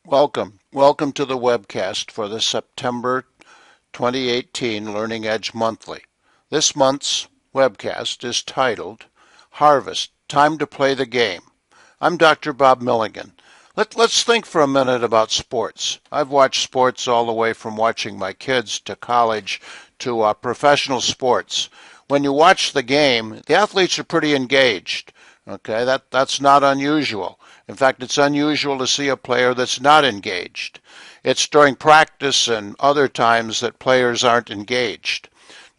Welcome to the webcast for the September 2018 Learning Edge Monthly. This month's webcast is titled Harvest, Time to Play the Game. I'm Dr. Bob Milligan. Let's think for a minute about sports. I've watched sports all the way from watching my kids to college to professional sports. When you watch the game, the athletes are pretty engaged. Okay, that's not unusual. In fact, it's unusual to see a player that's not engaged. It's during practice and other times that players aren't engaged.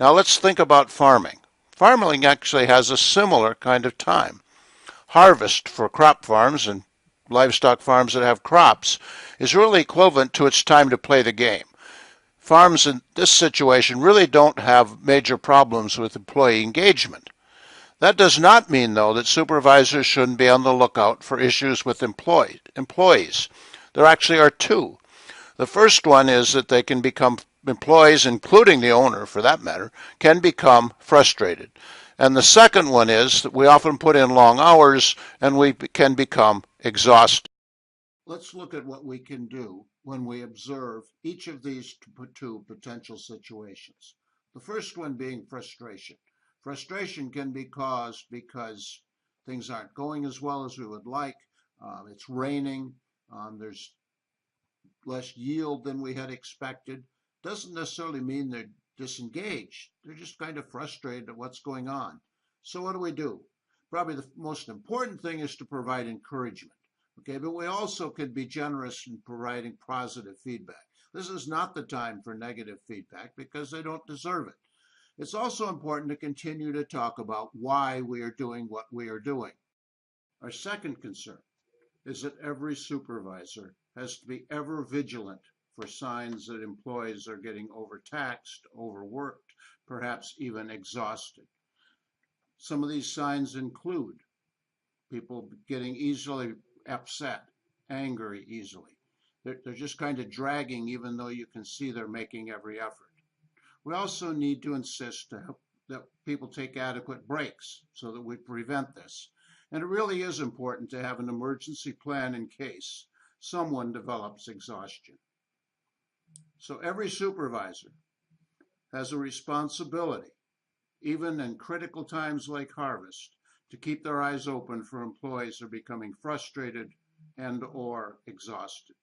Now let's think about farming. Farming actually has a similar kind of time. Harvest for crop farms and livestock farms that have crops is really equivalent to its time to play the game. Farms in this situation really don't have major problems with employee engagement. That does not mean, though, that supervisors shouldn't be on the lookout for issues with employees. There actually are two. The first one is that they can become employees, including the owner for that matter, can become frustrated. And the second one is that we often put in long hours and we can become exhausted. Let's look at what we can do when we observe each of these two potential situations. The first one being frustration. Frustration can be caused because things aren't going as well as we would like. It's raining. There's less yield than we had expected. Doesn't necessarily mean they're disengaged. They're just kind of frustrated at what's going on. So what do? Probably the most important thing is to provide encouragement. Okay, but we also could be generous in providing positive feedback. This is not the time for negative feedback because they don't deserve it. It's also important to continue to talk about why we are doing what we are doing. Our second concern is that every supervisor has to be ever vigilant for signs that employees are getting overtaxed, overworked, perhaps even exhausted. Some of these signs include people getting easily upset, angry easily. They're just kind of dragging even though you can see they're making every effort. We also need to insist that people take adequate breaks so that we prevent this. And it really is important to have an emergency plan in case someone develops exhaustion. So every supervisor has a responsibility, even in critical times like harvest, to keep their eyes open for employees who are becoming frustrated and or exhausted.